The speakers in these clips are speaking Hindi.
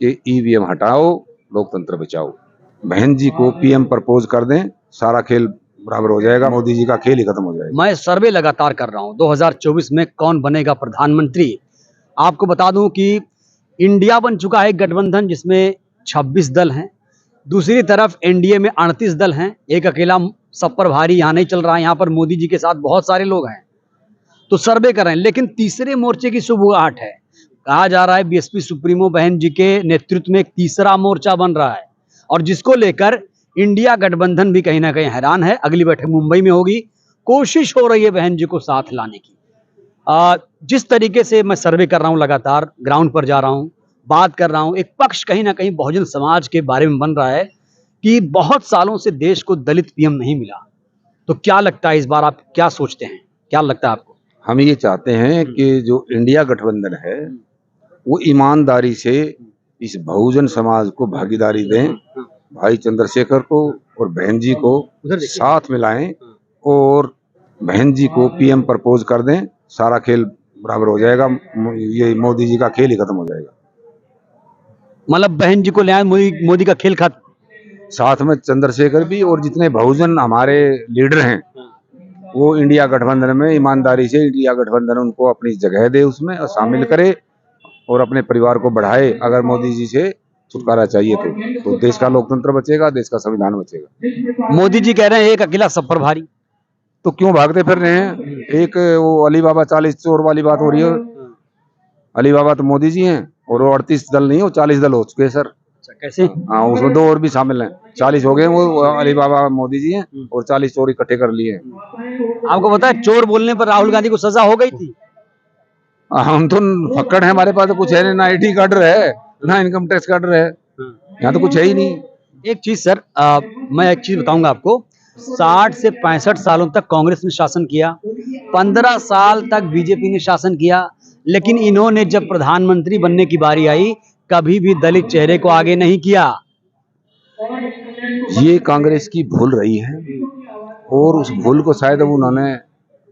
कि ईवीएम हटाओ, लोकतंत्र बचाओ। बहन जी को पीएम प्रपोज कर दें, सारा खेल बराबर हो जाएगा, मोदी जी का खेल ही खत्म हो जाएगा। मैं सर्वे लगातार कर रहा हूं 2024 में कौन बनेगा प्रधानमंत्री। आपको बता दूं कि इंडिया बन चुका है एक गठबंधन जिसमें 26 दल हैं। दूसरी तरफ एनडीए में 38 दल हैं। एक अकेला सब पर भारी यहाँ नहीं चल रहा है। यहाँ पर मोदी जी के साथ बहुत सारे लोग हैं, तो सर्वे कर रहे हैं। लेकिन तीसरे मोर्चे की शुरुआत है। कहा जा रहा है बीएसपी सुप्रीमो बहन जी के नेतृत्व में एक तीसरा मोर्चा बन रहा है, और जिसको लेकर इंडिया गठबंधन भी कहीं ना कहीं हैरान है। अगली बैठक मुंबई में होगी। कोशिश हो रही है बहन जी को साथ लाने की। जिस तरीके से मैं सर्वे कर रहा हूं, लगातार ग्राउंड पर जा रहा हूं, बात कर रहा हूं, एक पक्ष कहीं ना कहीं बहुजन समाज के बारे में बन रहा है कि बहुत सालों से देश को दलित पीएम नहीं मिला। तो क्या लगता है इस बार, आप क्या सोचते हैं, क्या लगता है आपको? हम ये चाहते हैं कि जो इंडिया गठबंधन है वो ईमानदारी से इस बहुजन समाज को भागीदारी दें, भाई चंद्रशेखर को और बहन जी को साथ मिलाएं और बहन जी को पीएम प्रपोज कर दें, सारा खेल बराबर हो जाएगा। ये मोदी जी का खेल ही खत्म हो जाएगा। मतलब बहन जी को ले आए, मोदी का खेल खत्म। साथ में चंद्रशेखर भी और जितने बहुजन हमारे लीडर हैं वो इंडिया गठबंधन में ईमानदारी से, इंडिया गठबंधन उनको अपनी जगह दे उसमें और शामिल करे और अपने परिवार को बढ़ाए। अगर मोदी जी से छुटकारा चाहिए तो देश का लोकतंत्र बचेगा, देश का संविधान बचेगा। मोदी जी कह रहे हैं एक अकेला सब पर भारी, तो क्यों भागते फिर रहे हैं? एक वो अली बाबा 40 चोर वाली बात हो रही है। अली बाबा तो मोदी जी हैं और वो 38 दल नहीं, वो 40 दल हो चुके हैं सर। कैसे? हाँ, उसमें 2 और भी शामिल हैं। 40 हो गए। वो अली बाबा मोदी जी हैं और 40 चोर इकट्ठे कर लिए हैं। आपको पता है चोर बोलने पर राहुल गांधी को सजा हो गई थी। हम तो फक्कड़ है, हमारे पास तो कुछ है नहीं, ना आईटी कार्ड है ना इनकम टैक्स कार्ड है, यहाँ तो कुछ है ही नहीं। एक चीज सर, मैं एक चीज बताऊंगा आपको। 60 से 65 सालों तक कांग्रेस ने शासन किया, 15 साल तक बीजेपी ने शासन किया, लेकिन इन्होंने जब प्रधानमंत्री बनने की बारी आई कभी भी दलित चेहरे को आगे नहीं किया। ये कांग्रेस की भूल रही है और उस भूल को शायद अब उन्होंने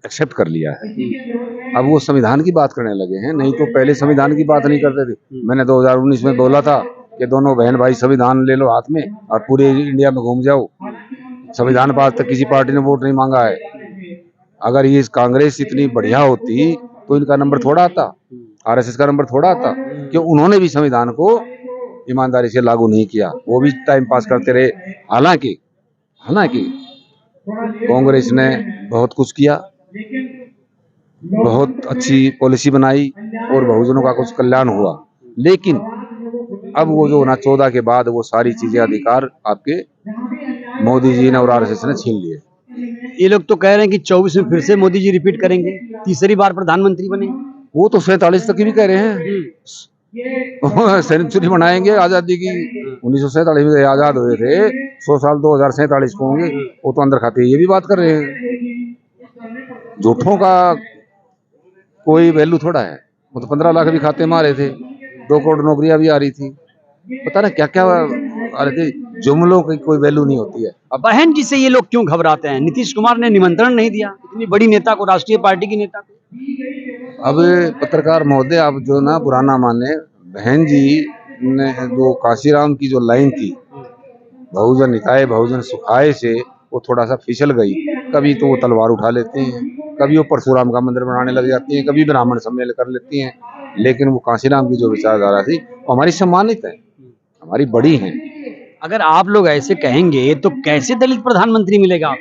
एक्सेप्ट कर लिया है। अब वो संविधान की बात करने लगे हैं, नहीं तो पहले संविधान की बात नहीं करते थे। मैंने 2019 में बोला था कि दोनों बहन भाई संविधान ले लो हाथ में और पूरे इंडिया में घूम जाओ। संविधान पर आज तक किसी पार्टी ने वोट नहीं मांगा है। अगर ये कांग्रेस इतनी बढ़िया होती तो इनका नंबर थोड़ा आता, आरएसएस का नंबर थोड़ा आता, कि उन्होंने भी संविधान को ईमानदारी से लागू नहीं किया, वो भी टाइम पास करते रहे। हालांकि कांग्रेस ने बहुत कुछ किया, बहुत अच्छी पॉलिसी बनाई और बहुजनों का कुछ कल्याण हुआ, लेकिन अब वो जो ना 14 के बाद वो सारी चीजें अधिकार आपके मोदी जी ने और आरएसएस ने छीन लिए। ये लोग तो कह रहे हैं कि 24 में फिर से मोदी जी रिपीट करेंगे, तीसरी बार प्रधानमंत्री बनेंगे। वो तो 47 तक की भी कह रहे हैं। सेंचुरी बनाएंगे आजादी की। 1947 में आजाद हुए थे, 100 साल 2047 को होंगे। वो तो अंदर खाते ये भी बात कर रहे हैं। झूठों का कोई वैल्यू थोड़ा है। वो तो 15 लाख भी खाते मारे थे, 2 करोड़ नौकरियां भी आ रही थी, पता ना क्या क्या आ रहे थे। जुमलों की कोई वैल्यू नहीं होती है। अब बहन जी से ये लोग क्यों घबराते हैं? नीतीश कुमार ने निमंत्रण नहीं दिया इतनी बड़ी नेता को, राष्ट्रीय पार्टी की नेता को। अब पत्रकार महोदय, आप जो ना बुरा ना माने, बहन जी ने जो काशीराम की जो लाइन थी, बहुजन हिताय बहुजन सुखाय से, वो थोड़ा सा फिसल गई। कभी तो वो तलवार उठा लेते हैं, कभी वो परशुराम का मंदिर बनाने लग जाती हैं, कभी ब्राह्मण सम्मेलन कर लेती हैं, लेकिन वो काशीराम की जो विचारधारा थी वो हमारी सम्मानित है, हमारी बड़ी है। अगर आप लोग ऐसे कहेंगे तो कैसे दलित प्रधानमंत्री मिलेगा?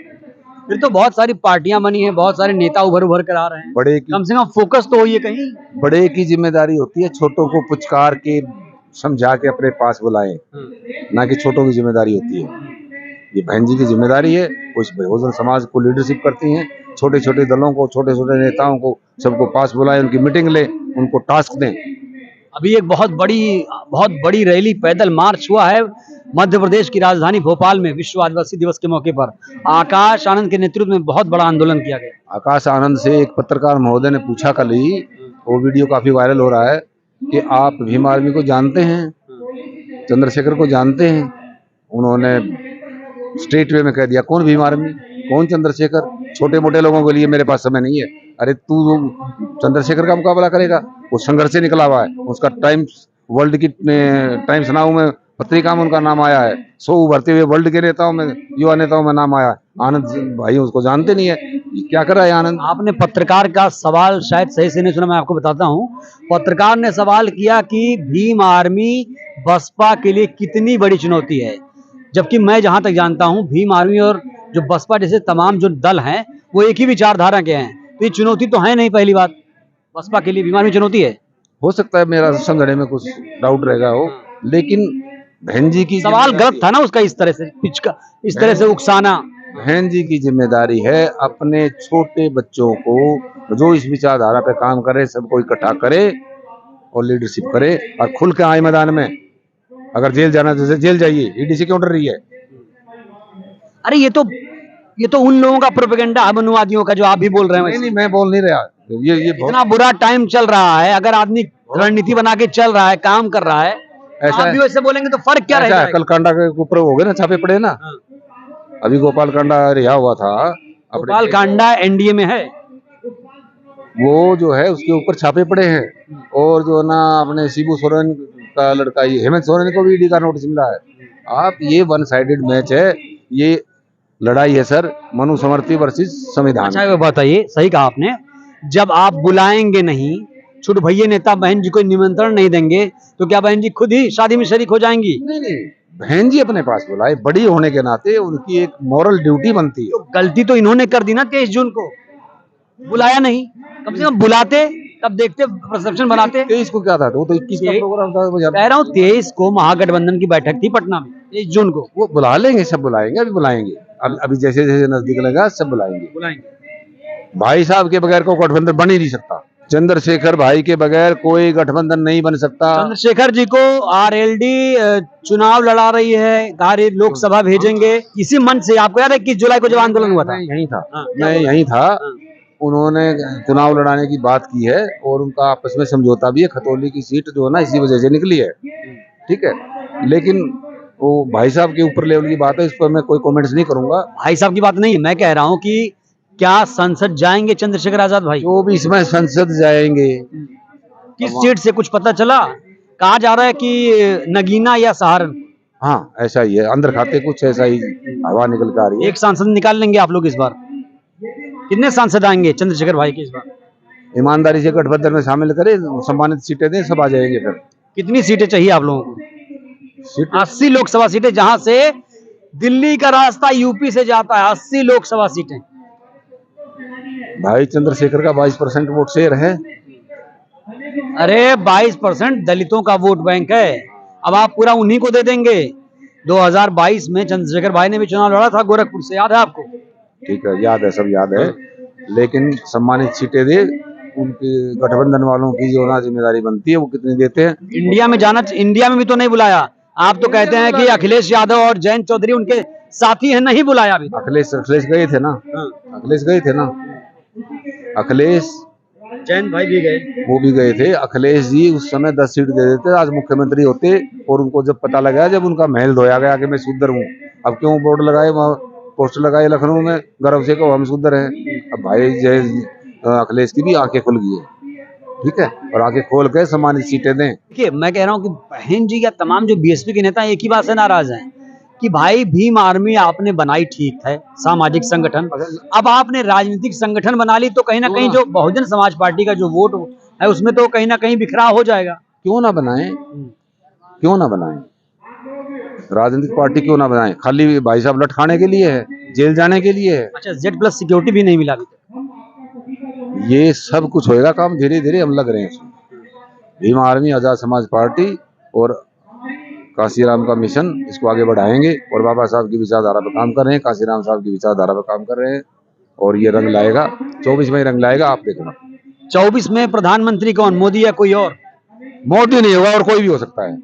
फिर तो बहुत सारी पार्टियां बनी हैं, बहुत सारे नेता उभर कर आ रहे हैं, बड़े की, कम से कम फोकस तो होइए कहीं। बड़े की जिम्मेदारी होती है छोटों को पुचकार के समझा के अपने पास बुलाएं, ना कि छोटों की जिम्मेदारी होती है। ये बहन जी की जिम्मेदारी है, वो इस बहुजन समाज को लीडरशिप करती हैं। छोटे छोटे दलों को, छोटे छोटे नेताओं को सबको पास बुलाएं, उनकी मीटिंग लें, उनको टास्क दें। अभी एक बहुत बड़ी रैली, पैदल मार्च हुआ है मध्य प्रदेश की राजधानी भोपाल में विश्व आदिवासी दिवस के मौके पर। आकाश आनंद के नेतृत्व में बहुत बड़ा आंदोलन किया गया। आकाश आनंद से एक पत्रकार महोदय ने पूछा कल ही, वो वीडियो काफी वायरल हो रहा है, कि आप भीम आर्मी को जानते हैं, चंद्रशेखर को जानते हैं? उन्होंने स्ट्रेट वे में कह दिया, कौन भीम आर्मी, कौन चंद्रशेखर? छोटे मोटे लोगों के लिए मेरे पास समय नहीं है। अरे तू चंद्रशेखर का मुकाबला करेगा? वो संघर्ष से निकला हुआ है, उसका टाइम वर्ल्ड की टाइम्स नाउ में पत्रिका में उनका नाम आया है। 100 उभरते हुए वर्ल्ड के नेताओं में, युवा नेताओं में नाम आया। आनंद भाई उसको जानते नहीं है, क्या कर रहा है आनंद? आपने पत्रकार का सवाल शायद सही से नहीं सुना, मैं आपको बताता हूं। पत्रकार ने सवाल किया कि भीम आर्मी बसपा के लिए कितनी बड़ी चुनौती है, जबकि मैं जहां तक जानता हूं भीम आर्मी और जो बसपा जैसे तमाम जो दल हैं वो एक ही विचारधारा के हैं, तो ये चुनौती तो है नहीं। पहली बात, बसपा के लिए भीम आर्मी चुनौती है? हो सकता है मेरा समझने में कुछ डाउट रहेगा हो, लेकिन बहन जी की सवाल गलत था ना उसका, इस तरह से पिच का, इस तरह से उकसाना। बहन जी की जिम्मेदारी है अपने छोटे बच्चों को जो इस विचारधारा पे काम करे सबको इकट्ठा करे और लीडरशिप करे और खुल के आए मैदान में। अगर जेल जाना तो जेल जाइए, ईडी से क्यों डर रही है? अरे ये तो उन लोगों का प्रोपेगेंडा है, अनुवादियों का, जो आप भी बोल रहे हैं नहीं वैसे। नहीं, मैं बोल नहीं रहा। ये इतना बुरा टाइम चल रहा है, अगर आदमी रणनीति बना के चल रहा है, काम कर रहा है, ऐसा आप भी वैसे बोलेंगे तो फर्क क्या ऐसा रहेगा? है, कल कांडा के ऊपर हो गए ना, छापे पड़े ना। हाँ। अभी गोपाल कांडा रिहा हुआ था गोपाल कांडा एनडीए में है। वो जो है उसके ऊपर छापे पड़े हैं। और जो ना अपने शिबू सोरेन का लड़का, ये हेमंत सोरेन को भी ईडी का नोटिस मिला है। आप ये वन साइडेड मैच है, ये लड़ाई है सर मनुस्मृति वर्सेस संविधान। अच्छा ये बताइए, सही कहा आपने, जब आप बुलाएंगे नहीं, छोटे भैया नेता बहन जी को निमंत्रण नहीं देंगे, तो क्या बहन जी खुद ही शादी में शरीक हो जाएंगी? नहीं नहीं, बहन जी अपने पास बुलाए, बड़ी होने के नाते उनकी एक मॉरल ड्यूटी बनती है। तो गलती तो इन्होंने कर दी ना, 23 जून को बुलाया नहीं, कम से कम बुलाते, तब देखते, परसेप्शन बनाते। 23 को क्या था? वो तो 21 का प्रोग्राम था। कह रहा हूँ 23 को महागठबंधन की बैठक थी पटना में, 23 जून को। वो बुला लेंगे, सब बुलाएंगे, अभी बुलाएंगे। अभी जैसे जैसे नजदीक लगा सब बुलाएंगे। भाई साहब के बगैर कोई गठबंधन बन ही नहीं सकता। चंद्रशेखर भाई के बगैर कोई गठबंधन नहीं बन सकता। चंद्रशेखर जी को आरएलडी चुनाव लड़ा रही है, कार्य लोकसभा भेजेंगे, इसी मन से। आपको याद है 21 जुलाई को जब आंदोलन हुआ था? मैं यहीं था। हाँ, मैं यहीं था। उन्होंने चुनाव लड़ाने की बात की है और उनका आपस में समझौता भी है। खतौली की सीट जो है ना इसी वजह से निकली है, ठीक है। लेकिन वो भाई साहब के ऊपर लेवल की बात है, इस पर मैं कोई कमेंट्स नहीं करूंगा। भाई साहब की बात नहीं है, मैं कह रहा हूँ कि क्या संसद जाएंगे चंद्रशेखर आजाद भाई? जो भी इसमें संसद जाएंगे। किस सीट से कुछ पता चला? कहा जा रहा है कि नगीना या सहारनपुर। हाँ ऐसा ही है, अंदर खाते कुछ ऐसा ही हवा निकल कर आ रही है। एक सांसद निकाल लेंगे आप लोग इस बार? कितने सांसद आएंगे चंद्रशेखर भाई के इस बार? ईमानदारी से गठबंधन में शामिल करें, सम्मानित सीटें दें, सब आ जाएंगे। फिर कितनी सीटें चाहिए आप लोगों को? सीट 80 लोकसभा सीटें, जहां से दिल्ली का रास्ता यूपी से जाता है। 80 लोकसभा सीटें। भाई चंद्रशेखर का 22% वोट शेयर है। अरे 22% दलितों का वोट बैंक है, अब आप पूरा उन्हीं को दे देंगे। 2022 में चंद्रशेखर भाई ने भी चुनाव लड़ा था गोरखपुर से, याद है आपको? ठीक है, याद है, सब याद है। लेकिन सम्मानित सीटें दे, उनके गठबंधन वालों की जो ना जिम्मेदारी बनती है वो कितनी देते हैं। इंडिया में जाना, इंडिया में भी तो नहीं बुलाया। आप तो कहते हैं कि अखिलेश यादव और जयंत चौधरी उनके साथी हैं, नहीं बुलाया अभी। अखिलेश गए थे ना। अखिलेश गए थे ना। अखिलेश, जयंत भाई भी गए। वो भी गए थे। अखिलेश जी उस समय 10 सीट दे देते, आज मुख्यमंत्री होते। और उनको जब पता लगा, जब उनका महल धोया गया कि मैं शुद्ध हूँ, अब क्यों बोर्ड लगाए, वहाँ पोस्टर लगाए लखनऊ में, गर्व से कहो हम शुद्ध हैं। अब भाई जय अखिलेश की भी आंखें खुल गई है, ठीक है। और आंखें खोल के सम्मानित सीटें दें। देखिए मैं कह रहा हूँ कि बहन जी या तमाम जो बीएसपी के नेता एक ही बात से नाराज हैं कि भाई भीम आर्मी आपने बनाई, ठीक है, सामाजिक संगठन, अब आपने राजनीतिक संगठन बना ली, तो कहीं ना कहीं जो बहुजन समाज पार्टी का जो वोट है उसमें तो कहीं ना कहीं बिखराव हो जाएगा। क्यों ना बनाएं, क्यों ना बनाएं, राजनीतिक पार्टी क्यों ना बनाएं? खाली भाई साहब लट खाने के लिए है, जेल जाने के लिए है। अच्छा, Z+ सिक्योरिटी भी नहीं मिला अभी तक? ये सब कुछ होएगा, काम धीरे धीरे हम लग रहे हैं उसमें। भीम आर्मी, आजाद समाज पार्टी और काशीराम का मिशन, इसको आगे बढ़ाएंगे। और बाबा साहब की विचारधारा पर काम कर रहे हैं, काशीराम साहब की विचारधारा पर काम कर रहे हैं। और ये रंग लाएगा, 24 में रंग लाएगा, आप देखना। 24 में प्रधानमंत्री कौन, मोदी या कोई और? मोदी नहीं होगा और कोई भी हो सकता है।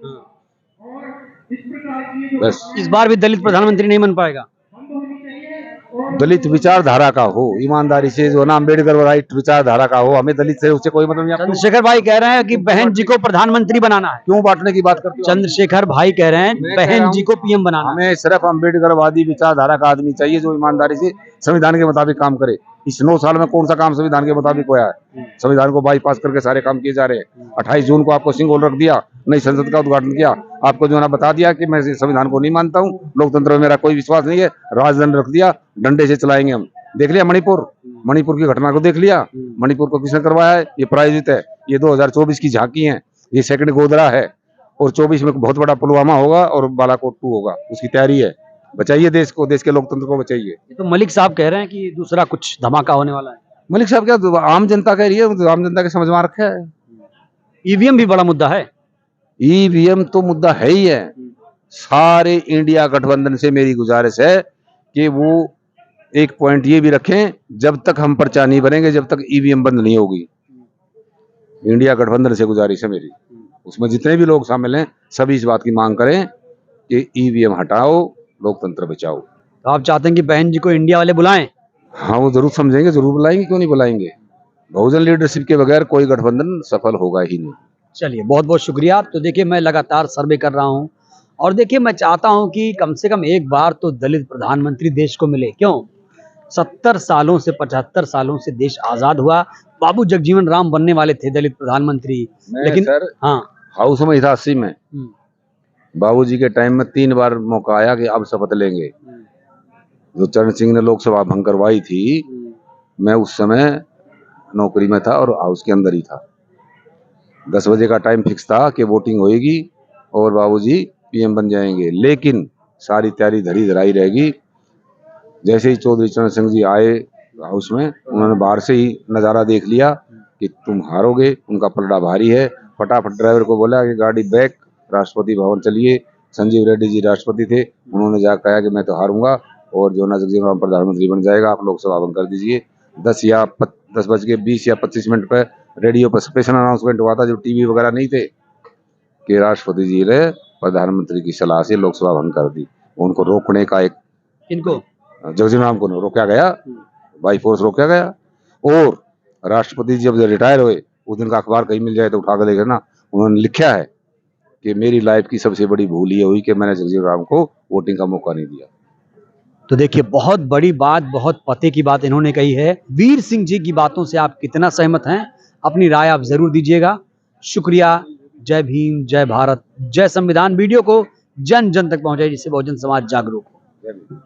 बस इस बार भी दलित प्रधानमंत्री नहीं बन पाएगा? दलित विचारधारा का हो, ईमानदारी से, जो ना अम्बेडकर राइट विचारधारा का हो, हमें दलित से उससे कोई मतलब नहीं। चंद्रशेखर भाई कह रहे हैं कि बहन जी को प्रधानमंत्री बनाना है। क्यों बांटने की बात करते हो? चंद्रशेखर भाई कह रहे हैं बहन जी को पीएम बनाना है। हमें सिर्फ अम्बेडकरवादी विचारधारा का आदमी चाहिए, जो ईमानदारी से संविधान के मुताबिक काम करे। इस 9 साल में कौन सा काम संविधान के मुताबिक हुआ है? संविधान को बाईपास करके सारे काम किए जा रहे हैं। 28 जून को आपको सिंगल रख दिया, नई संसद का उद्घाटन किया। आपको जो ना बता दिया कि मैं इस संविधान को नहीं मानता हूँ, लोकतंत्र में मेरा कोई विश्वास नहीं है, राजदंड रख दिया, डंडे से चलाएंगे हम। देख लिया मणिपुर की घटना को देख लिया। मणिपुर को किसने करवाया है? ये प्रायोजित है। ये 2024 की झांकी है, ये सेकंड गोधरा है, और 24 में बहुत बड़ा पुलवामा होगा और बालाकोट 2 होगा, उसकी तैयारी है। बचाइए देश को, देश के लोकतंत्र को बचाइए। ये तो मलिक साहब कह रहे हैं कि दूसरा कुछ धमाका होने वाला है। मलिक साहब क्या आम जनता कह रही है? तो आम जनता के समझ में आ रखा है। ईवीएम भी बड़ा मुद्दा है। ईवीएम तो मुद्दा है ही है। सारे इंडिया गठबंधन से मेरी गुजारिश है कि वो एक पॉइंट ये भी रखें, जब तक हम पर्चा नहीं भरेंगे, जब तक ईवीएम बंद नहीं होगी। इंडिया गठबंधन से गुजारिश है मेरी, उसमें जितने भी लोग शामिल हैं सभी इस बात की मांग करें कि ईवीएम हटाओ, लोकतंत्र बचाओ। तो आप चाहते हैं कि बहन जी को इंडिया वाले बुलाएं? हाँ, वो जरूर समझेंगे, जरूर बुलाएंगे, क्यों नहीं बुलाएंगे। बहुजन लीडरशिप के बगैर कोई गठबंधन सफल होगा ही नहीं। चलिए, बहुत बहुत शुक्रिया। तो देखिए, मैं लगातार सर्वे कर रहा हूँ और देखिए, मैं चाहता हूँ कि कम से कम एक बार तो दलित प्रधानमंत्री देश को मिले। क्यों? 70 सालों से 75 सालों से देश आजाद हुआ। बाबू जगजीवन राम बनने वाले थे दलित प्रधानमंत्री, लेकिन सर हाँ। हाउस में था 80 में, बाबूजी के टाइम में 3 बार मौका आया कि अब शपथ लेंगे। जो चरण सिंह ने लोकसभा भंग करवाई थी, मैं उस समय नौकरी में था और हाउस के अंदर ही था। 10 बजे का टाइम फिक्स था कि वोटिंग होएगी और बाबूजी पीएम बन जाएंगे, लेकिन सारी तैयारी धरी धराई रहेगी। जैसे ही चौधरी चरण सिंह जी आए हाउस में, उन्होंने बाहर से ही नज़ारा देख लिया कि तुम हारोगे, उनका पलड़ा भारी है। फटाफट ड्राइवर को बोला कि गाड़ी बैक, राष्ट्रपति भवन चलिए। संजीव रेड्डी जी राष्ट्रपति थे, उन्होंने जाकर कहा कि मैं तो हारूंगा और जो ना जगजीवन राम प्रधानमंत्री बन जाएगा, आप लोकसभा भंग कर दीजिए। 10 बज के 20 या 25 मिनट पर रेडियो पर स्पेशल अनाउंसमेंट हुआ था, जो टीवी वगैरह नहीं थे, कि राष्ट्रपति जी ने प्रधानमंत्री की सलाह से लोकसभा भंग कर दी। उनको रोकने का एक, इनको जगजीवन राम को रोका गया, बाई फोर्स रोका गया। और राष्ट्रपति जी जब रिटायर हुए, उस दिन का अखबार कहीं मिल जाए तो उठा कर देखे ना, उन्होंने लिखा है कि मेरी लाइफ की सबसे बड़ी भूल ये हुई कि मैंने जगजीवन राम को वोटिंग का मौका नहीं दिया। तो देखिए, बहुत बड़ी बात, बहुत पते की बात इन्होंने कही है। वीर सिंह जी की बातों से आप कितना सहमत हैं? अपनी राय आप जरूर दीजिएगा। शुक्रिया। जय भीम, जय भारत, जय संविधान। वीडियो को जन जन तक पहुंचाइए, जिससे बहुजन समाज जागरूक हो।